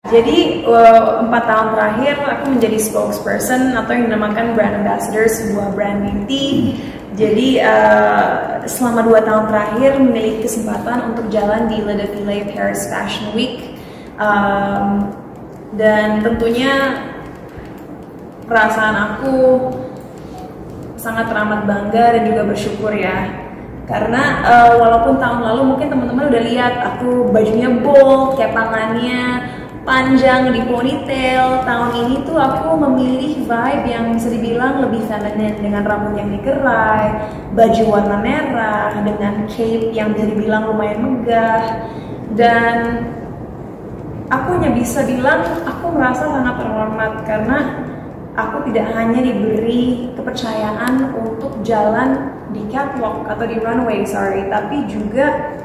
Jadi 4 tahun terakhir aku menjadi spokesperson atau yang dinamakan brand ambassador sebuah brand beauty. Jadi selama 2 tahun terakhir memiliki kesempatan untuk jalan di Le Défilé Paris Fashion Week, dan tentunya perasaan aku sangat teramat bangga dan juga bersyukur ya. Karena walaupun tahun lalu mungkin teman-teman udah lihat aku bajunya bold, kepangannya panjang di ponytail, tahun ini tuh aku memilih vibe yang bisa dibilang lebih feminine dengan rambut yang digerai, baju warna merah dengan cape yang bisa dibilang lumayan megah, dan aku hanya bisa bilang aku merasa sangat terhormat karena aku tidak hanya diberi kepercayaan untuk jalan di catwalk atau di runway, tapi juga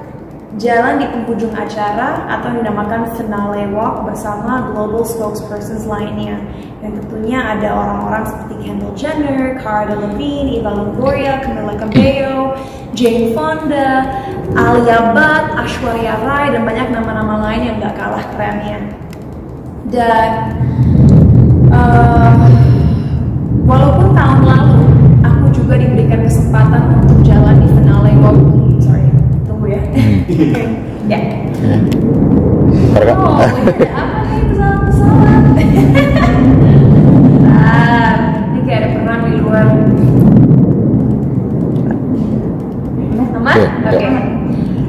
jalan di penghujung acara atau yang dinamakan finale walk bersama global spokespersons lainnya, yang tentunya ada orang-orang seperti Kendall Jenner, Cara Delevingne, Eva Longoria, Camila Cabello, Jane Fonda, Alia Bhatt, Aishwarya Rai, dan banyak nama-nama lain yang gak kalah kerennya. Dan walaupun tahun lalu aku juga diberikan kesempatan untuk jalan di finale walk, tunggu ya. Ya. Oh, apa nih pesawat? Ini kayak ada perang di luar. Aman? Oke.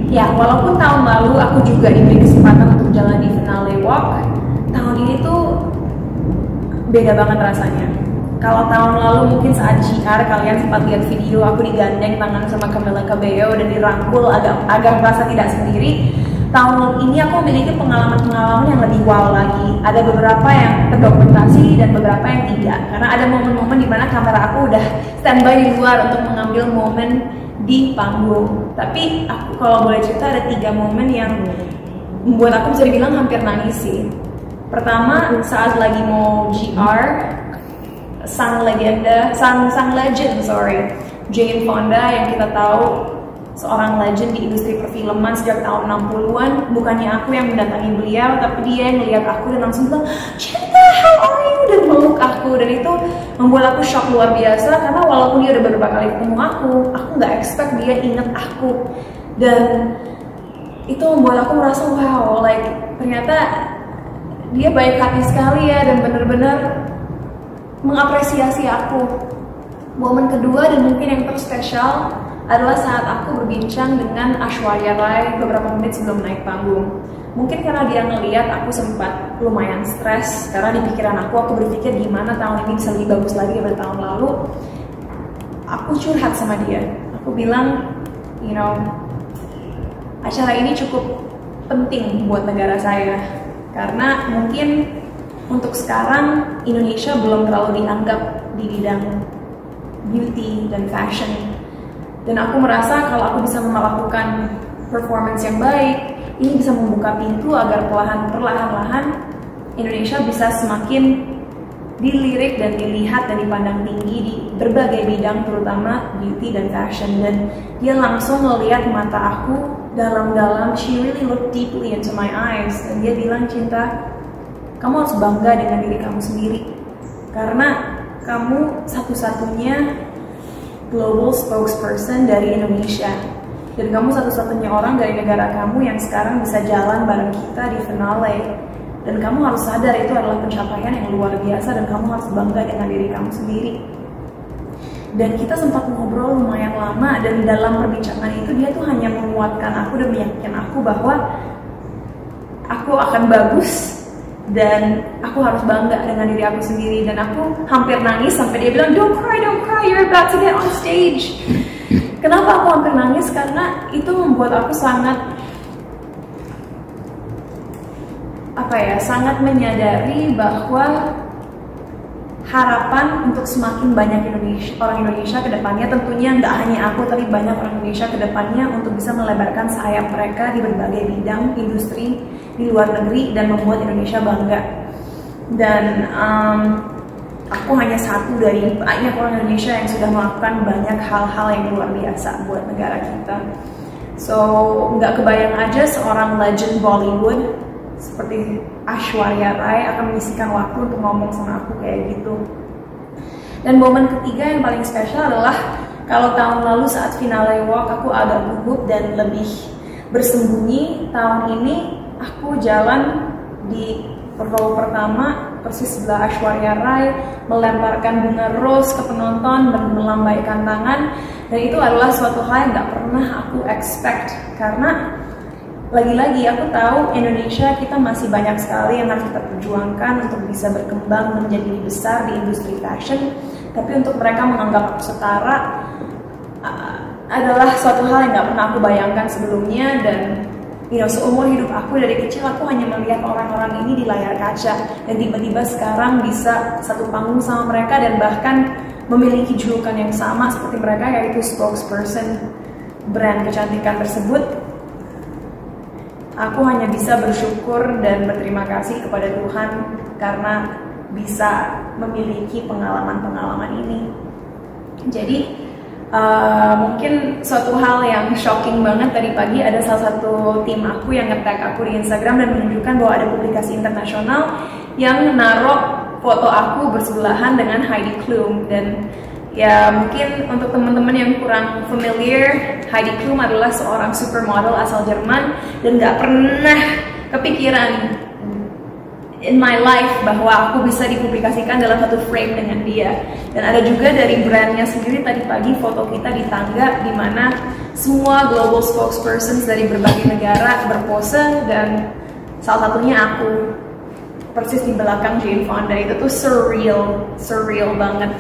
Ya, walaupun tahun lalu aku juga diberi kesempatan untuk jalan di finale walk, tahun ini tuh beda banget rasanya. Kalau tahun lalu mungkin saat GR kalian sempat lihat video aku digandeng tangan sama Camila Cabello dan dirangkul agak merasa tidak sendiri. Tahun ini aku memiliki pengalaman-pengalaman yang lebih wow lagi. Ada beberapa yang terdokumentasi dan beberapa yang tidak. Karena ada momen-momen di mana kamera aku udah standby di luar untuk mengambil momen di panggung. Tapi aku kalau boleh cerita ada 3 momen yang membuat aku bisa dibilang hampir nangis sih. Pertama, saat lagi mau GR, sang legend Jane Fonda yang kita tahu seorang legend di industri perfilman sejak tahun 60-an, bukannya aku yang mendatangi beliau, tapi dia yang melihat aku dan langsung bilang, "Cinta, how are you?" dan meluk aku, dan itu membuat aku shock luar biasa karena walaupun dia udah beberapa kali ketemu aku nggak expect dia inget aku, dan itu membuat aku merasa wow, like ternyata dia baik hati sekali ya dan bener-bener mengapresiasi aku. Momen kedua dan mungkin yang terspesial adalah saat aku berbincang dengan Aishwarya Rai beberapa menit sebelum naik panggung. Mungkin karena dia ngeliat aku sempat lumayan stres, karena di pikiran aku berpikir gimana tahun ini bisa lebih bagus lagi daripada tahun lalu. Aku curhat sama dia, aku bilang, you know, acara ini cukup penting buat negara saya, karena mungkin untuk sekarang Indonesia belum terlalu dianggap di bidang beauty dan fashion, dan aku merasa kalau aku bisa melakukan performance yang baik, ini bisa membuka pintu agar perlahan-lahan Indonesia bisa semakin dilirik dan dilihat dan dipandang tinggi di berbagai bidang, terutama beauty dan fashion. Dan dia langsung melihat mata aku dalam-dalam, she really looked deeply into my eyes, dan dia bilang, "Cinta, kamu harus bangga dengan diri kamu sendiri, karena kamu satu-satunya global spokesperson dari Indonesia, dan kamu satu-satunya orang dari negara kamu yang sekarang bisa jalan bareng kita di finale, dan kamu harus sadar itu adalah pencapaian yang luar biasa dan kamu harus bangga dengan diri kamu sendiri." Dan kita sempat ngobrol lumayan lama, dan dalam perbincangan itu dia tuh hanya menguatkan aku dan meyakinkan aku bahwa aku akan bagus dan aku harus bangga dengan diri aku sendiri. Dan aku hampir nangis sampai dia bilang, don't cry, you're about to get on stage." Kenapa aku hampir nangis? Karena itu membuat aku sangat menyadari bahwa harapan untuk semakin banyak orang Indonesia ke depannya, tentunya nggak hanya aku tapi banyak orang Indonesia ke depannya, untuk bisa melebarkan sayap mereka di berbagai bidang industri di luar negeri dan membuat Indonesia bangga. Dan aku hanya satu dari banyak orang Indonesia yang sudah melakukan banyak hal-hal yang luar biasa buat negara kita. So nggak kebayang aja seorang legend Bollywood seperti Aishwarya Rai akan menyisikan waktu untuk ngomong sama aku kayak gitu. Dan momen ketiga yang paling spesial adalah kalau tahun lalu saat finale walk aku agak gugup dan lebih bersembunyi, tahun ini aku jalan di row pertama persis sebelah Aishwarya Rai, melemparkan bunga rose ke penonton dan melambaikan tangan, dan itu adalah suatu hal yang gak pernah aku expect, karena lagi-lagi aku tahu Indonesia kita masih banyak sekali yang harus kita perjuangkan untuk bisa berkembang menjadi lebih besar di industri fashion, tapi untuk mereka menganggap aku setara adalah suatu hal yang gak pernah aku bayangkan sebelumnya. Dan seumur hidup aku dari kecil aku hanya melihat orang-orang ini di layar kaca, dan tiba-tiba sekarang bisa satu panggung sama mereka dan bahkan memiliki julukan yang sama seperti mereka, yaitu spokesperson brand kecantikan tersebut. Aku hanya bisa bersyukur dan berterima kasih kepada Tuhan karena bisa memiliki pengalaman-pengalaman ini. Jadi mungkin suatu hal yang shocking banget tadi pagi, ada salah satu tim aku yang nge-tag aku di Instagram dan menunjukkan bahwa ada publikasi internasional yang naruh foto aku bersebelahan dengan Heidi Klum. Dan ya mungkin untuk teman-teman yang kurang familiar, Heidi Klum adalah seorang supermodel asal Jerman, dan gak pernah kepikiran in my life bahwa aku bisa dipublikasikan dalam satu frame dengan dia. Dan ada juga dari brandnya sendiri tadi pagi foto kita di tangga, di mana semua global spokespersons dari berbagai negara berpose, dan salah satunya aku persis di belakang Jane Fonda. Itu tuh surreal banget.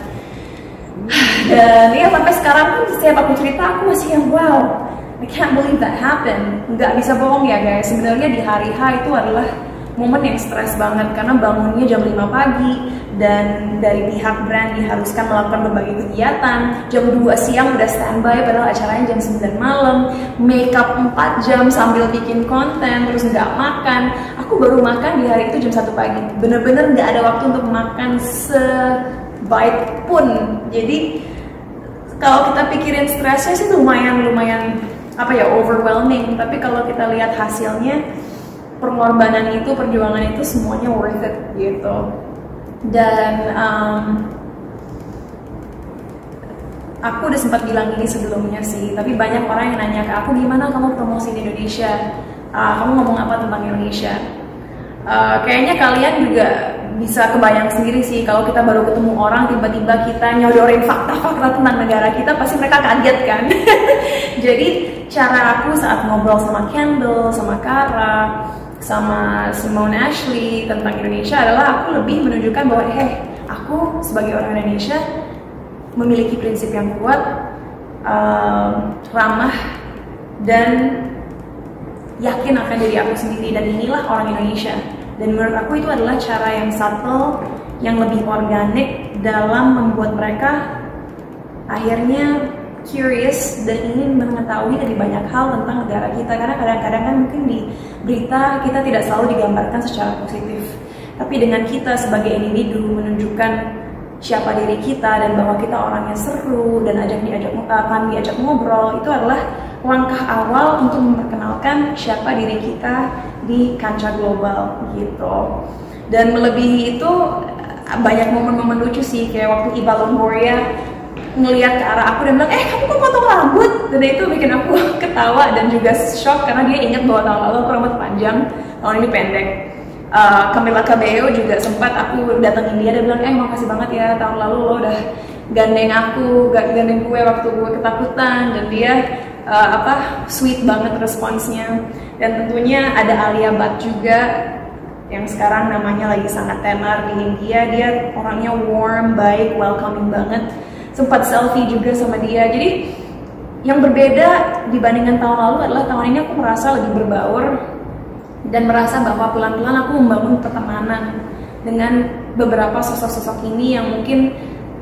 Dan ya sampai sekarang pun setiap aku cerita aku masih yang wow, I can't believe that happened. Nggak bisa bohong ya guys, sebenarnya di hari H itu adalah momen yang stres banget karena bangunnya jam 5 pagi dan dari pihak brand diharuskan melakukan berbagai kegiatan. Jam 2 siang udah standby padahal acaranya jam 9 malam, makeup 4 jam sambil bikin konten, terus nggak makan. Aku baru makan di hari itu jam 1 pagi, bener-bener nggak ada waktu untuk makan sebite pun. Jadi kalau kita pikirin stresnya sih lumayan overwhelming, tapi kalau kita lihat hasilnya, pengorbanan itu, perjuangan itu semuanya worth it gitu. Dan aku udah sempat bilang ini sebelumnya sih, tapi banyak orang yang nanya ke aku, gimana kamu promosi di Indonesia, kamu ngomong apa tentang Indonesia. Kayaknya kalian juga bisa kebayang sendiri sih, kalau kita baru ketemu orang tiba-tiba kita nyodorin fakta-fakta tentang negara kita, pasti mereka kaget kan. Jadi cara aku saat ngobrol sama Kendall, sama Kara, sama Simone Ashley tentang Indonesia adalah aku lebih menunjukkan bahwa aku sebagai orang Indonesia memiliki prinsip yang kuat, ramah, dan yakin akan diri aku sendiri, dan inilah orang Indonesia. Dan menurut aku itu adalah cara yang subtle, yang lebih organik dalam membuat mereka akhirnya curious dan ingin mengetahui dari banyak hal tentang negara kita. Karena kadang-kadang kan mungkin di berita kita tidak selalu digambarkan secara positif, tapi dengan kita sebagai individu menunjukkan siapa diri kita dan bahwa kita orangnya seru dan akan diajak ngobrol, itu adalah langkah awal untuk memperkenalkan siapa diri kita di kancah global gitu. Dan melebihi itu banyak momen-momen lucu sih, kayak waktu Eva Longoria ngelihat ke arah aku dan bilang, kamu kok potong rambut? Dan itu bikin aku ketawa dan juga shock karena dia ingat bahwa tahun lalu aku rambut panjang, tahun ini pendek. Camila Cabello juga sempat aku datengin dia dan bilang, makasih banget ya, tahun lalu lo udah gandeng gue waktu gue ketakutan. Dan dia sweet banget responsnya. Dan tentunya ada Alia Bhatt juga yang sekarang namanya lagi sangat tenar di India. Dia orangnya warm, baik, welcoming banget. Sempat selfie juga sama dia. Jadi yang berbeda dibandingkan tahun lalu adalah tahun ini aku merasa lebih berbaur dan merasa bahwa pelan-pelan aku membangun pertemanan dengan beberapa sosok-sosok ini yang mungkin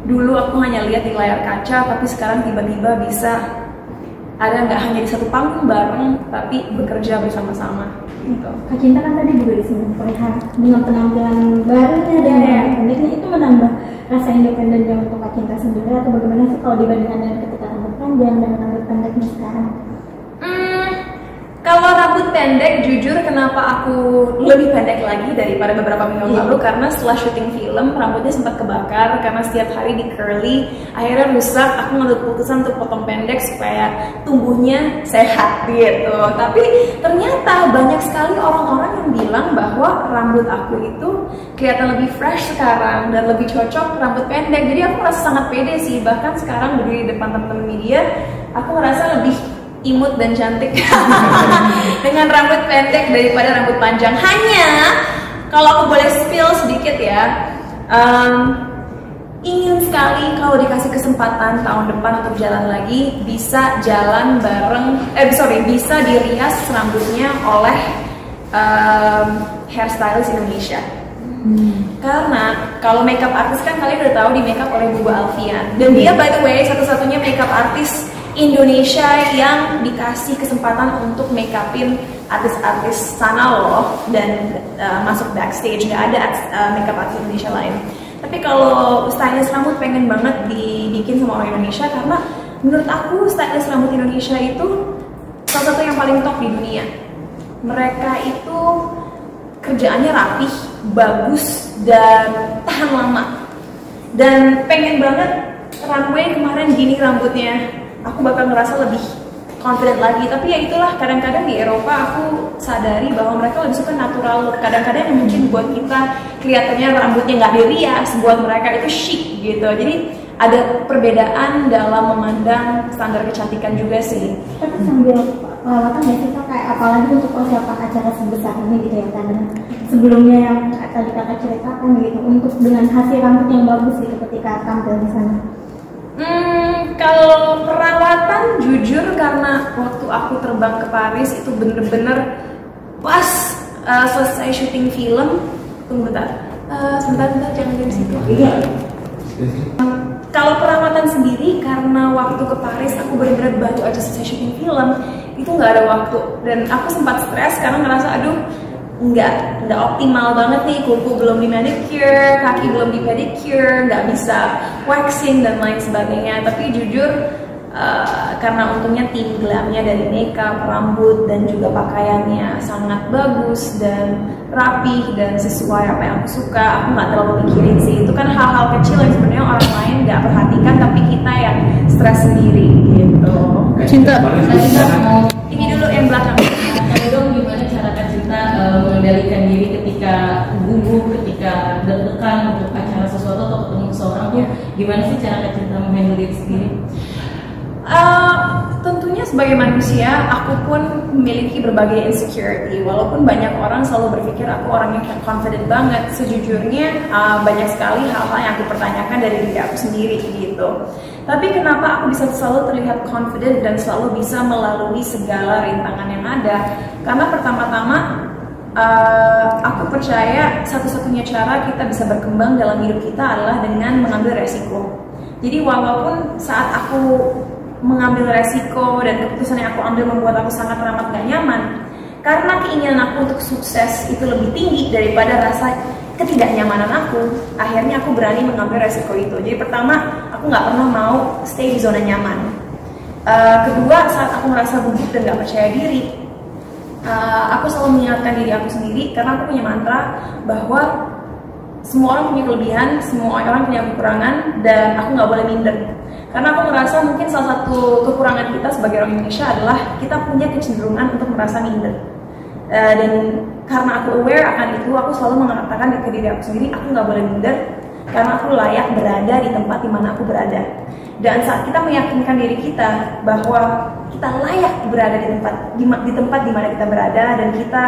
dulu aku hanya lihat di layar kaca, tapi sekarang tiba-tiba bisa ada nggak hanya di satu panggung bareng, tapi bekerja bersama-sama. Gitu. Kak Cinta kan tadi juga di sini terlihat dengan penampilan barunya dan pendeknya, itu menambah rasa independennya untuk Kak Cinta sendiri, atau bagaimana sih kalau dibandingkan dengan ketika rambut panjang dan rambut pendeknya sekarang? Kalau rambut pendek, jujur kenapa aku lebih pendek lagi daripada beberapa minggu lalu, karena setelah syuting film rambutnya sempat kebakar karena setiap hari di curly, akhirnya rusak. Aku ngambil keputusan untuk potong pendek supaya tumbuhnya sehat gitu. Tapi ternyata banyak sekali orang-orang yang bilang bahwa rambut aku itu kelihatan lebih fresh sekarang dan lebih cocok rambut pendek. Jadi aku merasa sangat pede sih, bahkan sekarang berdiri di depan teman-teman media, aku merasa lebih imut dan cantik dengan rambut pendek daripada rambut panjang. Hanya kalau aku boleh spill sedikit ya, ingin sekali kalau dikasih kesempatan tahun depan untuk jalan lagi, bisa jalan bareng, bisa dirias rambutnya oleh hairstylist Indonesia. Karena kalau makeup artist kan kalian udah tahu di makeup oleh Buba Alfian, dan dia by the way satu-satunya makeup artist Indonesia yang dikasih kesempatan untuk make upin artis-artis sana loh, dan masuk backstage. Nggak ada makeup artist Indonesia lain. Tapi kalau stylist rambut pengen banget dibikin sama orang Indonesia, karena menurut aku stylist rambut Indonesia itu salah satu yang paling top di dunia. Mereka itu kerjaannya rapih, bagus, dan tahan lama. Dan pengen banget runway kemarin gini rambutnya, aku bakal ngerasa lebih confident lagi. Tapi ya itulah, kadang-kadang di Eropa aku sadari bahwa mereka lebih suka natural look. Kadang-kadang yang mungkin buat kita kelihatannya rambutnya nggak dirias, buat mereka itu chic gitu. Jadi ada perbedaan dalam memandang standar kecantikan juga sih. Tapi sambil perawatan ya kita kayak apalagi untuk persiapan acara sebesar ini gitu ya, karena sebelumnya yang tadi kakak ceritakan gitu, untuk dengan hasil rambut yang bagus gitu ketika tampil di sana. Kalau perawatan jujur, karena waktu aku terbang ke Paris itu bener-bener pas selesai syuting film. Tunggu bentar, sebentar jangan dari situ. Kalau perawatan sendiri, karena waktu ke Paris aku bener-bener baru aja selesai syuting film, itu nggak ada waktu, dan aku sempat stres karena ngerasa aduh nggak optimal banget nih, kuku belum di manicure, kaki belum di pedicure, nggak bisa waxing dan lain sebagainya. Tapi jujur karena untungnya tim glamnya dari makeup, rambut, dan juga pakaiannya sangat bagus dan rapih dan sesuai apa yang aku suka, aku nggak terlalu mikirin sih. Itu kan hal-hal kecil yang sebenarnya orang lain nggak perhatikan, tapi kita yang stres sendiri gitu. Cinta, ini dulu yang belakang. dong gimana cara Kak Cinta mengendalikan diri ketika gugup, ketika deg-degan untuk acara sesuatu atau ketemu seseorang tuh, gimana sih cara Kak Cinta menghandle diri sendiri? Tentunya sebagai manusia, aku pun memiliki berbagai insecurity. Walaupun banyak orang selalu berpikir aku orangnya confident banget, sejujurnya banyak sekali hal-hal yang aku pertanyakan dari diri aku sendiri gitu. Tapi kenapa aku bisa selalu terlihat confident dan selalu bisa melalui segala rintangan yang ada? Karena pertama-tama aku percaya satu-satunya cara kita bisa berkembang dalam hidup kita adalah dengan mengambil resiko. Jadi walaupun saat aku mengambil resiko dan keputusan yang aku ambil membuat aku sangat teramat gak nyaman, karena keinginan aku untuk sukses itu lebih tinggi daripada rasa ketidaknyamanan aku, akhirnya aku berani mengambil resiko itu. Jadi pertama, aku nggak pernah mau stay di zona nyaman. Kedua, saat aku merasa gugup dan gak percaya diri, aku selalu mengingatkan diri aku sendiri, karena aku punya mantra bahwa semua orang punya kelebihan, semua orang punya kekurangan, dan aku nggak boleh minder. Karena aku merasa mungkin salah satu kekurangan kita sebagai orang Indonesia adalah kita punya kecenderungan untuk merasa minder. Dan karena aku aware akan itu, aku selalu mengatakan ke diri aku sendiri, aku nggak boleh minder, karena aku layak berada di tempat di mana aku berada. Dan saat kita meyakinkan diri kita bahwa kita layak berada di tempat di mana kita berada, dan kita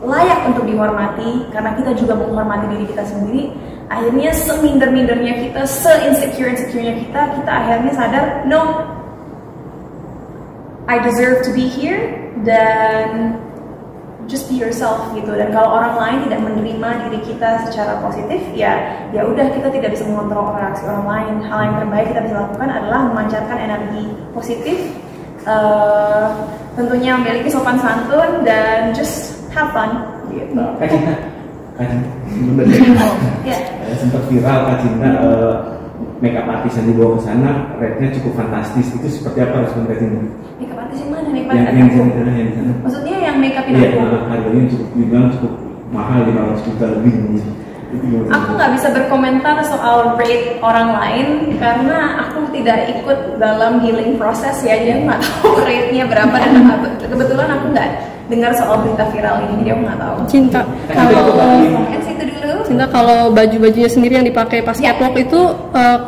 layak untuk dihormati karena kita juga menghormati diri kita sendiri, akhirnya seminder-mindernya kita, se-insecure-insecure-nya kita akhirnya sadar, no, I deserve to be here, dan just be yourself gitu. Dan kalau orang lain tidak menerima diri kita secara positif, ya udah, kita tidak bisa mengontrol reaksi orang lain. Hal yang terbaik kita bisa lakukan adalah memancarkan energi positif, tentunya memiliki sopan santun, dan just have fun gitu. Kak Cinta, sempat viral Kak Cinta, makeup artis yang dibawa ke sana rate-nya cukup fantastis. Itu seperti apa respon Kak Cinta? Makeup artis yang mana nih? hebat yang kan? di sana yang di sana. Maksudnya yang make upin Iya, aku? harganya cukup dibilang cukup mahal, 500 juta lebih. Itu gimana? Aku nggak bisa berkomentar soal rate orang lain karena aku tidak ikut dalam healing proses ya, jadi aku nggak tahu rate-nya berapa dan kebetulan aku nggak dengar soal berita viral ini, jadi aku nggak tahu. Cinta, kalau baju-bajunya sendiri yang dipakai pas catwalk itu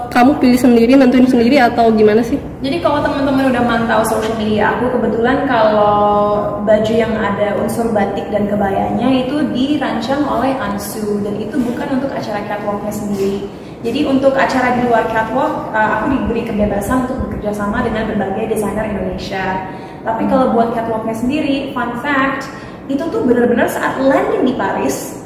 kamu pilih sendiri, nentuin sendiri atau gimana sih? Jadi kalau teman-teman udah mantau social media aku, kebetulan kalau baju yang ada unsur batik dan kebayanya itu dirancang oleh Ansu, dan itu bukan untuk acara catwalknya sendiri. Jadi untuk acara di luar catwalk, aku diberi kebebasan untuk bekerja sama dengan berbagai desainer Indonesia. Tapi kalau buat catwalknya sendiri, fun fact, itu tuh benar-benar saat landing di Paris,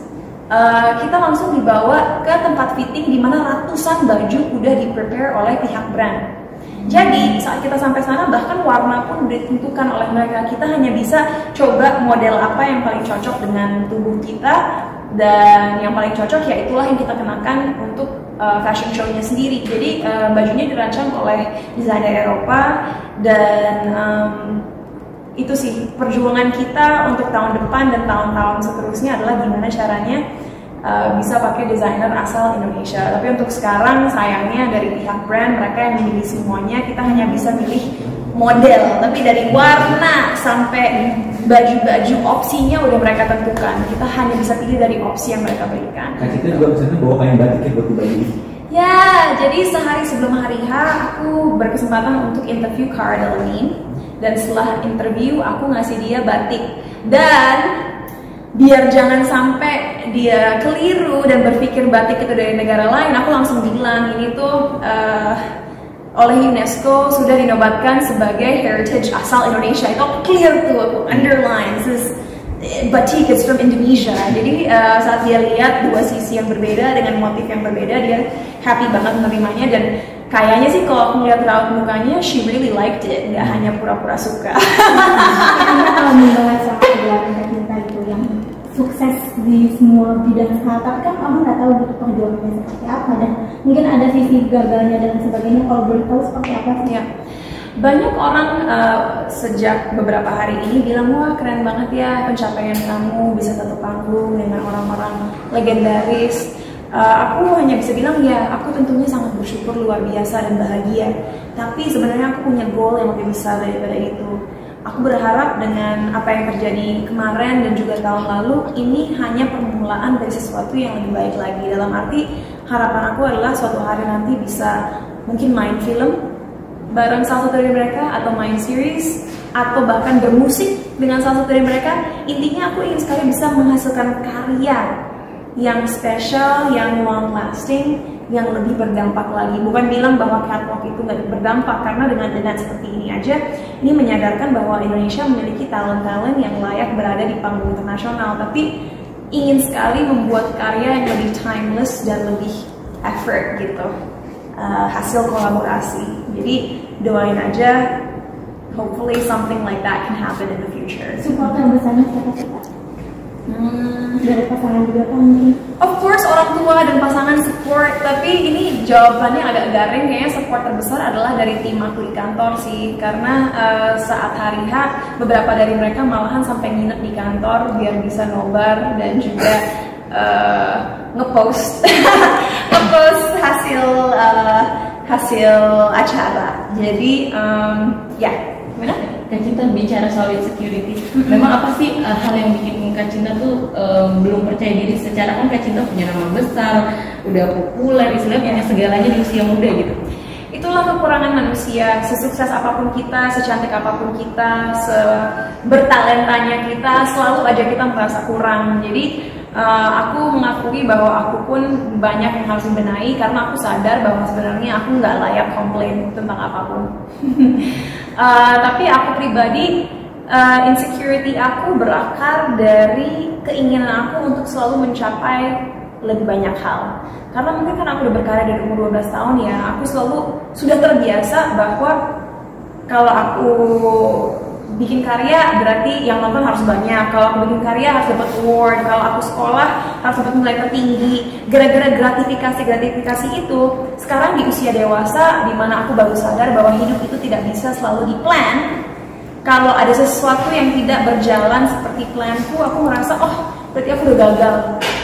kita langsung dibawa ke tempat fitting di mana ratusan baju udah di-prepare oleh pihak brand. Jadi saat kita sampai sana bahkan warna pun ditentukan oleh mereka. Kita hanya bisa coba model apa yang paling cocok dengan tubuh kita, dan yang paling cocok ya itulah yang kita kenakan untuk fashion show-nya sendiri. Jadi bajunya dirancang oleh desainer Eropa, dan itu sih perjuangan kita untuk tahun depan dan tahun-tahun seterusnya adalah gimana caranya bisa pakai desainer asal Indonesia. Tapi untuk sekarang sayangnya dari pihak brand, mereka yang memilih semuanya, kita hanya bisa milih model, tapi dari warna sampai baju-baju opsinya udah mereka tentukan. Kita hanya bisa pilih dari opsi yang mereka berikan. Kak Cinta juga misalnya bawa kain batik ya buat baju ini. Ya, jadi sehari sebelum hari H aku berkesempatan untuk interview Cara Delevingne, dan setelah interview aku ngasih dia batik, dan biar jangan sampai dia keliru dan berpikir batik itu dari negara lain, aku langsung bilang ini tuh oleh UNESCO sudah dinobatkan sebagai heritage asal Indonesia. Itu clear tuh, aku underline this batik is from Indonesia. Jadi saat dia lihat dua sisi yang berbeda dengan motif yang berbeda, dia happy banget menerimanya, dan kayaknya sih kalau aku ngeliat raut mukanya, she really liked it, nggak hanya pura-pura suka. Karena kalau membahas soal perjalanan Kak Cinta itu yang sukses di semua bidang hal, tapi kan kamu nggak tahu gitu perjuangannya seperti apa, dan mungkin ada sisi gagalnya dan sebagainya. Kalau boleh tahu seperti apa sih? Ya. Banyak orang sejak beberapa hari ini bilang, wah keren banget ya pencapaian kamu, bisa satu panggung dengan orang-orang legendaris. Aku hanya bisa bilang ya, aku tentunya sangat bersyukur, luar biasa dan bahagia. Tapi sebenarnya aku punya goal yang lebih besar daripada itu. Aku berharap dengan apa yang terjadi kemarin dan juga tahun lalu, ini hanya permulaan dari sesuatu yang lebih baik lagi. Dalam arti, harapan aku adalah suatu hari nanti bisa mungkin main film bareng salah satu dari mereka, atau main series, atau bahkan bermusik dengan salah satu dari mereka. Intinya aku ingin sekali bisa menghasilkan karya yang spesial, yang long lasting, yang lebih berdampak lagi. Bukan bilang bahwa catwalk itu nggak berdampak, karena dengan seperti ini aja, ini menyadarkan bahwa Indonesia memiliki talent-talent yang layak berada di panggung internasional. Tapi ingin sekali membuat karya yang lebih timeless dan lebih effort gitu, hasil kolaborasi. Jadi doain aja, hopefully something like that can happen in the future. Support terbesarnya siapa sih Kak? Dari pasangan juga kan mungkin? Of course orang tua dan pasangan support, tapi ini jawabannya agak garing. Kayaknya support terbesar adalah dari tim aku di kantor sih, karena saat hari H beberapa dari mereka malahan sampai nginep di kantor biar bisa nobar dan juga ngepost ngepost hasil acara. Jadi ya gimana? Kak Cinta bicara soal insecurity, memang apa sih hal yang bikin Kak Cinta tuh belum percaya diri? Secara kan Kak Cinta punya nama besar, udah populer, istilahnya punya segalanya di usia muda gitu. Itulah kekurangan manusia. Sesukses apapun kita, secantik apapun kita, sebertalentanya kita, selalu aja kita merasa kurang. Jadi aku mengakui bahwa aku pun banyak yang harus dibenahi, karena aku sadar bahwa sebenarnya aku nggak layak komplain tentang apapun. Tapi aku pribadi, insecurity aku berakar dari keinginan aku untuk selalu mencapai lebih banyak hal. Karena mungkin kan aku udah berkarya dari umur 12 tahun ya, aku selalu sudah terbiasa bahwa kalau aku bikin karya berarti yang nonton harus banyak. Kalau aku bikin karya harus dapat award. Kalau aku sekolah harus dapat nilai tertinggi. Gara-gara gratifikasi itu, sekarang di usia dewasa, di mana aku baru sadar bahwa hidup itu tidak bisa selalu diplan. kalau ada sesuatu yang tidak berjalan seperti planku, aku merasa oh berarti aku udah gagal,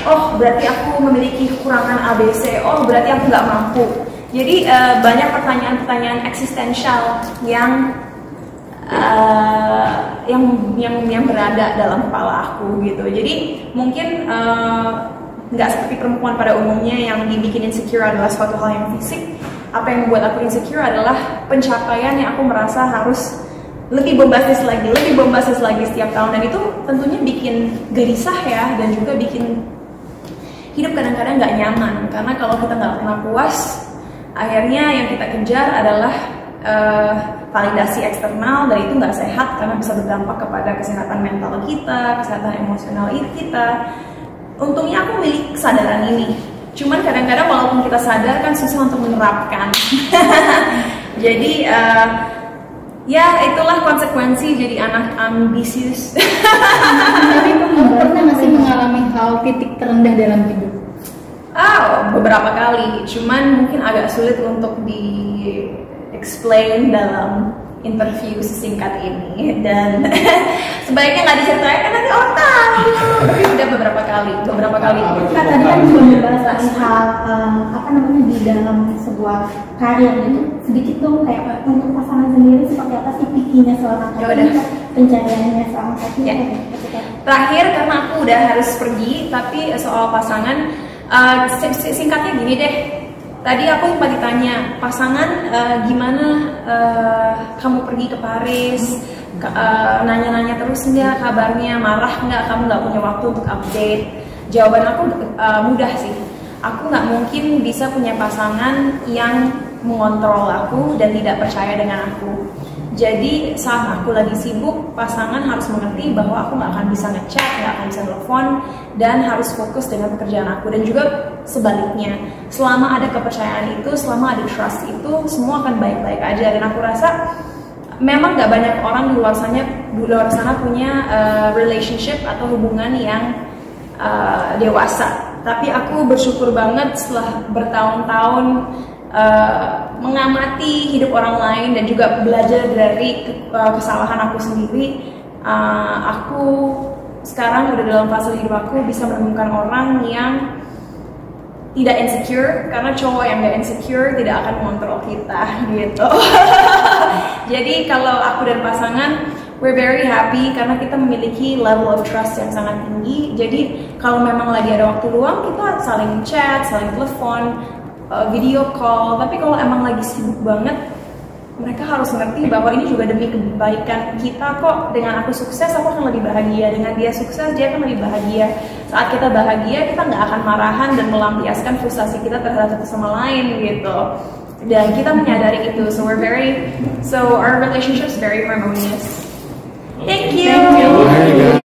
oh berarti aku memiliki kekurangan ABC, oh berarti aku nggak mampu. Jadi banyak pertanyaan-pertanyaan eksistensial yang berada dalam kepala aku gitu. Jadi mungkin nggak seperti perempuan pada umumnya yang dibikin insecure adalah suatu hal yang fisik. Apa yang membuat aku insecure adalah pencapaian yang aku merasa harus lebih bombastis lagi setiap tahun, dan itu tentunya bikin gelisah ya, dan juga bikin hidup kadang-kadang nggak nyaman, karena kalau kita nggak pernah puas, akhirnya yang kita kejar adalah validasi eksternal, dan itu nggak sehat karena bisa berdampak kepada kesehatan mental kita, kesehatan emosional kita. Untungnya aku memiliki kesadaran ini, cuman kadang-kadang walaupun kita sadar kan susah untuk menerapkan. Jadi ya itulah konsekuensi jadi anak ambisius. Tapi kamu pernah nggak sih mengalami hal titik terendah dalam hidup? Beberapa kali, cuman mungkin agak sulit untuk di explain dalam interview sesingkat ini, dan sebaiknya nggak diceritain kan nanti orang tahu. Tapi udah beberapa kali. Kan tadi kan belum dibahas hal apa namanya di dalam sebuah karir gitu. Sedikit dong kayak untuk pasangan sendiri seperti apa sih pikinya seorang Katrina, pencariannya seorang Katrina ketika terakhir, karena aku udah harus pergi. Tapi soal pasangan, singkatnya gini deh. Tadi aku sempat ditanya, pasangan gimana kamu pergi ke Paris, nanya-nanya terus nggak kabarnya, marah nggak, kamu nggak punya waktu untuk update. Jawaban aku mudah sih, aku nggak mungkin bisa punya pasangan yang mengontrol aku dan tidak percaya dengan aku. Jadi saat aku lagi sibuk, pasangan harus mengerti bahwa aku nggak akan bisa ngechat, nggak akan bisa telepon, dan harus fokus dengan pekerjaan aku. Dan juga sebaliknya, selama ada kepercayaan itu, selama ada trust itu, semua akan baik-baik aja. Dan aku rasa memang nggak banyak orang di luar sana punya relationship atau hubungan yang dewasa. Tapi aku bersyukur banget setelah bertahun-tahun mengamati hidup orang lain dan juga belajar dari kesalahan aku sendiri, aku sekarang udah dalam fase hidup aku bisa menemukan orang yang tidak insecure, karena cowok yang gak insecure tidak akan mengontrol kita gitu. Jadi kalau aku dan pasangan, we're very happy karena kita memiliki level of trust yang sangat tinggi. Jadi kalau memang lagi ada waktu luang, kita saling chat, saling telepon, video call. Tapi kalau emang lagi sibuk banget, mereka harus ngerti bahwa ini juga demi kebaikan kita kok. Dengan aku sukses, aku akan lebih bahagia. Dengan dia sukses, dia akan lebih bahagia. Saat kita bahagia, kita nggak akan marahan dan melampiaskan frustasi kita terhadap satu sama lain gitu. Dan kita menyadari itu. So our relationship is very harmonious. Thank you.